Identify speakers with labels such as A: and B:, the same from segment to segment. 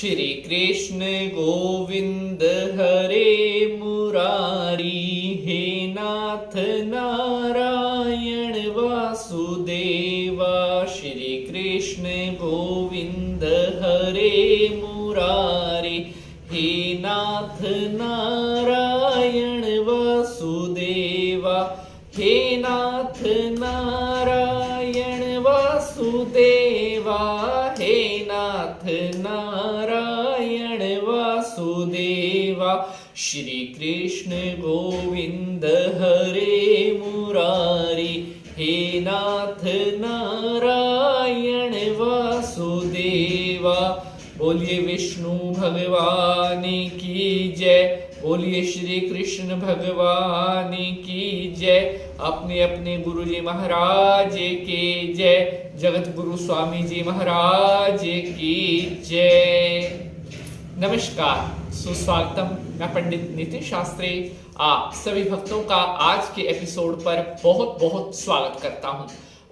A: श्री कृष्ण गोविंद हरे मुरारी, हे नाथ नारायण वासुदेवा। श्री कृष्ण गोविंद हरे मुरारी, हे नाथ नारायण वासुदेवा। हे नाथ नारायण वासुदेवा, हे नाथ नारायण वासुदेवा। श्री कृष्ण गोविंद हरे मुरारी, हे नाथ नारायण वासुदेवा। बोलिए विष्णु भगवान की जय, बोलिए श्री कृष्ण भगवान की जय। अपने अपने गुरु जी महाराज के जय, जगत गुरु स्वामी जी महाराज की जय। नमस्कार, सुस्वागतम। मैं पंडित नितिन शास्त्री आप सभी भक्तों का आज के एपिसोड पर बहुत बहुत स्वागत करता हूं।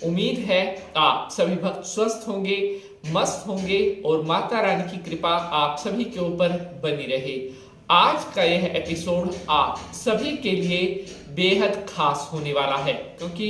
A: उम्मीद है आप सभी भक्त स्वस्थ होंगे, मस्त होंगे और माता रानी की कृपा आप सभी के ऊपर बनी रहे। आज का यह एपिसोड आप सभी के लिए बेहद खास होने वाला है, क्योंकि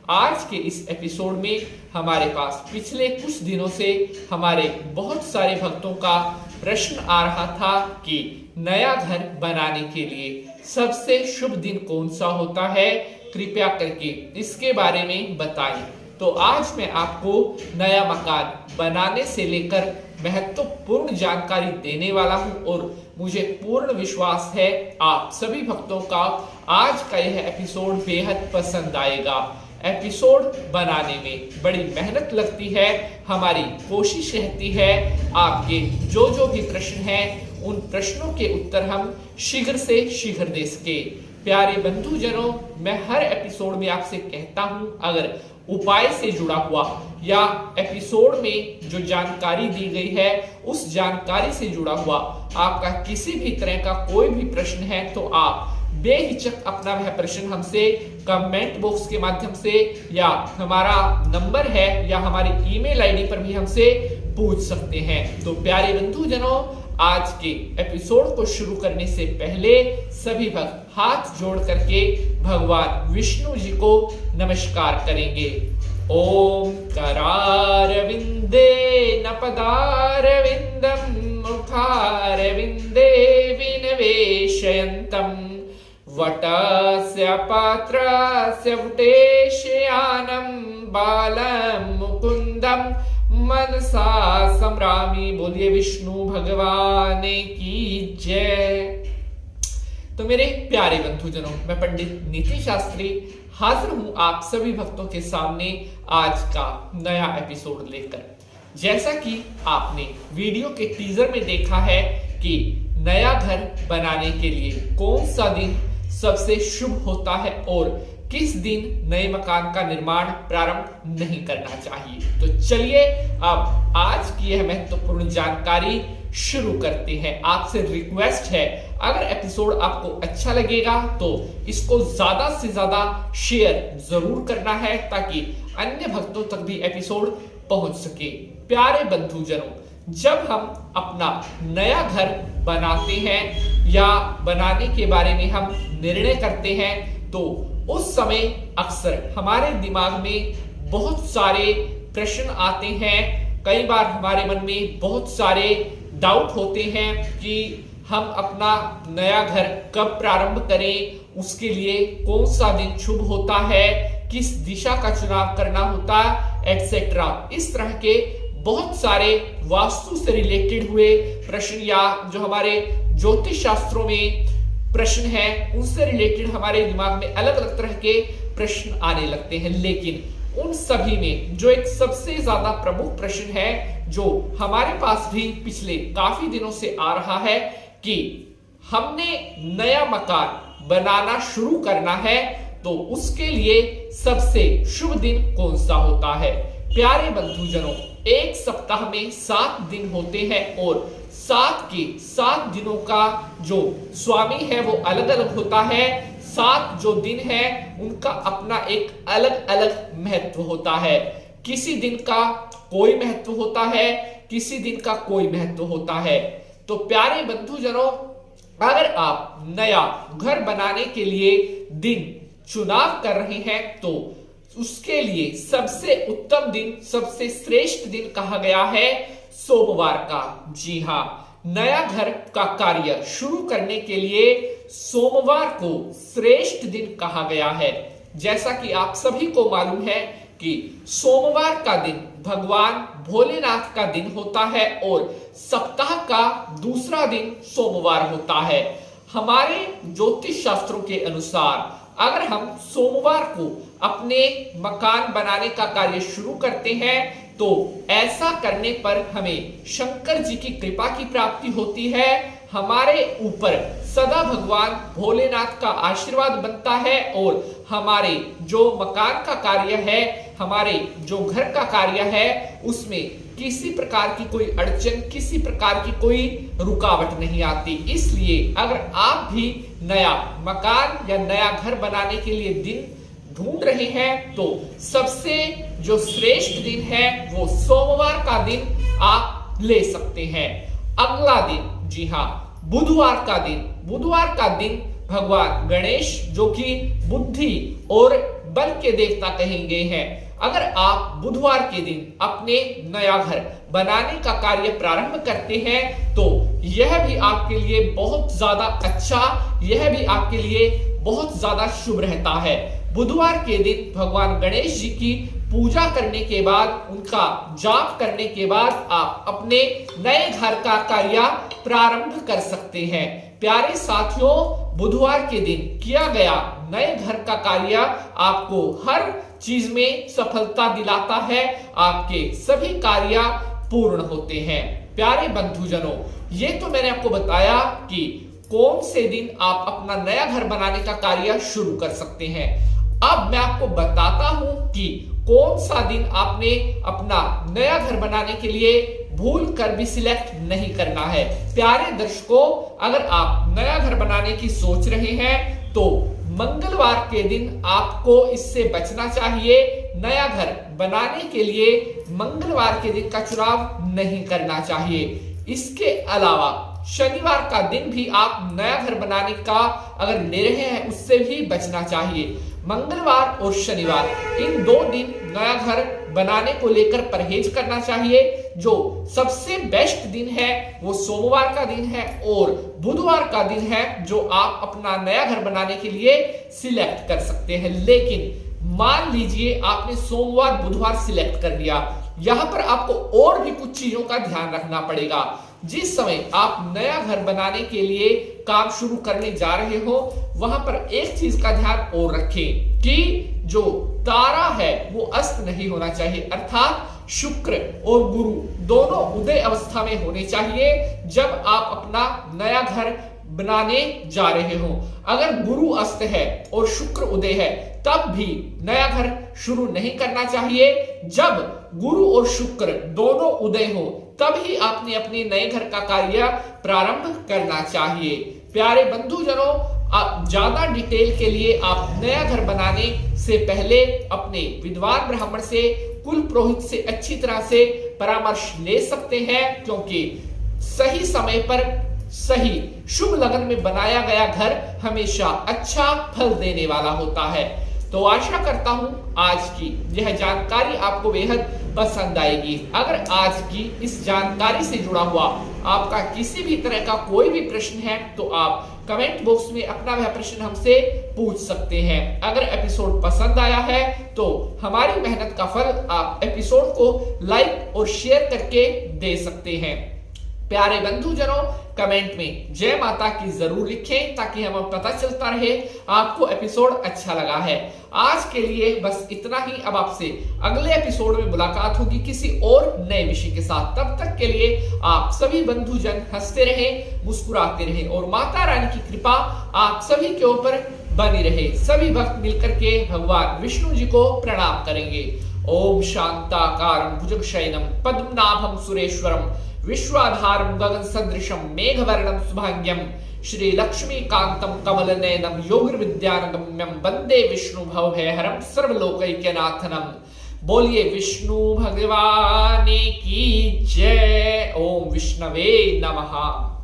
A: आज के इस एपिसोड में हमारे पास पिछले कुछ दिनों से हमारे बहुत सारे भक्तों का प्रश्न आ रहा था कि नया घर बनाने के लिए सबसे शुभ दिन कौन सा होता है, कृपया करके इसके बारे में बताएं। तो आज मैं आपको नया मकान बनाने से लेकर महत्वपूर्ण जानकारी देने वाला हूं और मुझे पूर्ण विश्वास है आप सभी भक्तों का आज का यह एपिसोड बेहद पसंद आएगा। एपिसोड बनाने में बड़ी मेहनत लगती है, हमारी कोशिश रहती है आपके जो भी प्रश्न हैं उन प्रश्नों के उत्तर हम शीघ्र से शीघ्र दे सके। प्यारे बंधुजनों, मैं हर एपिसोड में आपसे कहता हूं, अगर उपाय से जुड़ा हुआ या एपिसोड में जो जानकारी दी गई है उस जानकारी से जुड़ा हुआ आपका किसी भी तरह का कोई भी प्रश्न है तो आप बेहिचक अपना वह प्रश्न हमसे कमेंट बॉक्स के माध्यम से या हमारा नंबर है या हमारी ईमेल आईडी पर भी हमसे पूछ सकते हैं। तो प्यारे बंधुजनों, आज के एपिसोड को शुरू करने से पहले सभी भक्त हाथ जोड़ करके भगवान विष्णु जी को नमस्कार करेंगे। ओम करारविंदे न पदारविंदम मुखारविंदे विनिवेशयन्तम् वटस्य पात्रस्य वटेशयानं बालं मुकुंदम मनसा संरामी। बोलिए विष्णु भगवान की जय। तो मेरे प्यारे बंधुजनों, मैं पंडित नितिन शास्त्री हाजिर हूं आप सभी भक्तों के सामने आज का नया एपिसोड लेकर। जैसा कि आपने वीडियो के टीजर में देखा है कि नया घर बनाने के लिए कौन सा दिन सबसे शुभ होता है और किस दिन नए मकान का निर्माण प्रारंभ नहीं करना चाहिए। तो चलिए अब आज की यह महत्वपूर्ण जानकारी शुरू करते हैं। आपसे रिक्वेस्ट है, अगर एपिसोड आपको अच्छा लगेगा तो इसको ज्यादा से ज्यादा शेयर जरूर करना है ताकि अन्य भक्तों तक भी एपिसोड पहुंच सके। प्यारे बंधुजनों, जब हम अपना नया घर बनाते हैं या बनाने के बारे में हम निर्णय करते हैं तो उस समय अक्सर हमारे दिमाग में बहुत सारे प्रश्न आते हैं। कई बार हमारे मन में बहुत सारे डाउट होते हैं कि हम अपना नया घर कब प्रारंभ करें, उसके लिए कौन सा दिन शुभ होता है, किस दिशा का चुनाव करना होता है, एटसेट्रा। इस तरह के बहुत सारे वास्तु से रिलेटेड हुए प्रश्न या जो हमारे ज्योतिष शास्त्रों में प्रश्न है उनसे रिलेटेड हमारे दिमाग में अलग अलग तरह के प्रश्न आने लगते हैं। लेकिन उन सभी में जो एक सबसे ज्यादा प्रमुख प्रश्न है जो हमारे पास भी पिछले काफी दिनों से आ रहा है कि हमने नया मकान बनाना शुरू करना है तो उसके लिए सबसे शुभ दिन कौन सा होता है। प्यारे बंधुजनों, एक सप्ताह में 7 दिन होते हैं और 7 के 7 दिनों का जो स्वामी है वो अलग अलग होता है। 7 जो दिन है उनका अपना एक अलग अलग महत्व होता है। किसी दिन का कोई महत्व होता है, किसी दिन का कोई महत्व होता है। तो प्यारे बंधुजनों, अगर आप नया घर बनाने के लिए दिन चुनाव कर रहे हैं तो उसके लिए सबसे उत्तम दिन, सबसे श्रेष्ठ दिन कहा गया है सोमवार का। जी हाँ, नया घर का कार्य शुरू करने के लिए सोमवार को श्रेष्ठ दिन कहा गया है। जैसा कि आप सभी को मालूम है कि सोमवार का दिन भगवान भोलेनाथ का दिन होता है और सप्ताह का दूसरा दिन सोमवार होता है। हमारे ज्योतिष शास्त्रों के अनुसार अगर हम सोमवार को अपने मकान बनाने का कार्य शुरू करते हैं तो ऐसा करने पर हमें शंकर जी की कृपा की प्राप्ति होती है, हमारे ऊपर सदा भगवान भोलेनाथ का आशीर्वाद बनता है और हमारे जो मकान का कार्य है, हमारे जो घर का कार्य है, उसमें किसी प्रकार की कोई अड़चन, किसी प्रकार की कोई रुकावट नहीं आती। इसलिए अगर आप भी नया मकान या नया घर बनाने के लिए दिन ढूंढ रहे हैं तो सबसे जो श्रेष्ठ दिन है वो सोमवार का दिन आप ले सकते हैं। अगला दिन, जी हाँ, बुधवार का दिन। बुधवार का दिन भगवान गणेश, जो कि बुद्धि और बल के देवता कहे गए हैं, अगर आप बुधवार के दिन अपने नया घर बनाने का कार्य प्रारंभ करते हैं तो यह भी आपके लिए बहुत ज्यादा अच्छा, यह भी आपके लिए बहुत ज्यादा शुभ रहता है। बुधवार के दिन भगवान गणेश जी की पूजा करने के बाद, उनका जाप करने के बाद आप अपने नए घर का कार्य प्रारंभ कर सकते हैं। प्यारे साथियों, बुधवार के दिन किया गया नए घर का कार्य आपको हर चीज में सफलता दिलाता है, आपके सभी कार्य पूर्ण होते हैं। प्यारे बंधुजनों, ये तो मैंने आपको बताया कि कौन से दिन आप अपना नया घर बनाने का कार्य शुरू कर सकते हैं। अब मैं आपको बताता हूं कि कौन सा दिन आपने अपना नया घर बनाने के लिए भूल कर भी सिलेक्ट नहीं करना है। प्यारे दर्शकों, अगर आप नया घर बनाने की सोच रहे हैं तो मंगलवार के दिन आपको इससे बचना चाहिए। नया घर बनाने के लिए मंगलवार के दिन का चुनाव नहीं करना चाहिए। इसके अलावा शनिवार का दिन भी आप नया घर बनाने का अगर ले रहे हैं उससे भी बचना चाहिए। मंगलवार और शनिवार, इन दो दिन नया घर बनाने को लेकर परहेज करना चाहिए। जो सबसे बेस्ट दिन है वो सोमवार का दिन है और बुधवार का दिन है जो आप अपना नया घर बनाने के लिए सिलेक्ट कर सकते हैं। लेकिन मान लीजिए आपने सोमवार बुधवार सिलेक्ट कर लिया, यहां पर आपको और भी कुछ चीजों का ध्यान रखना पड़ेगा। जिस समय आप नया घर बनाने के लिए काम शुरू करने जा रहे हो वहां पर एक चीज का ध्यान और रखें कि जो तारा है वो अस्त नहीं होना चाहिए, अर्थात शुक्र और गुरु दोनों उदय अवस्था में होने चाहिए जब आप अपना नया घर बनाने जा रहे हो। अगर गुरु अस्त है और शुक्र उदय है तब भी नया घर शुरू नहीं करना चाहिए। जब गुरु और शुक्र दोनों उदय हो तब ही आपने अपने नए घर का कार्य प्रारंभ करना चाहिए। प्यारे बंधुजनों, ज्यादा डिटेल के लिए आप नया घर बनाने से पहले अपने विद्वान ब्राह्मण से, कुल पुरोहित से अच्छी तरह से परामर्श ले सकते हैं, क्योंकि सही समय पर सही शुभ लगन में बनाया गया घर हमेशा अच्छा फल देने वाला होता है। तो आशा करता हूं आज की यह जानकारी आपको बेहद पसंद आएगी। अगर आज की इस जानकारी से जुड़ा हुआ आपका किसी भी तरह का कोई भी प्रश्न है तो आप कमेंट बॉक्स में अपना वह प्रश्न हमसे पूछ सकते हैं। अगर एपिसोड पसंद आया है तो हमारी मेहनत का फल आप एपिसोड को लाइक और शेयर करके दे सकते हैं। प्यारे बंधुजनों, कमेंट में जय माता की जरूर लिखें ताकि हमें पता चलता रहे आपको एपिसोड अच्छा लगा है। आज के लिए बस इतना ही। अब आपसे अगले एपिसोड में मुलाकात होगी किसी और नए विषय के साथ। तब तक के लिए आप सभी बंधुजन हंसते रहें, मुस्कुराते रहें और माता रानी की कृपा आप सभी के ऊपर बनी रहे। सभी भक्त मिलकर के भगवान विष्णु जी को प्रणाम करेंगे। ओम शांताकारं भुजगशयनं पद्मनाभं सुरेश्वरं विश्वाधारं गगन सदृशं मेघवर्णं शुभांग्यं श्री लक्ष्मीकांतं कमलनयनं योगिर्विद्यानगम्यं वंदे विष्णु भवभयहरं सर्वलोकैक्यनाथनं। बोलिए विष्णु भगवान की जय। ओम विष्णवे नमः।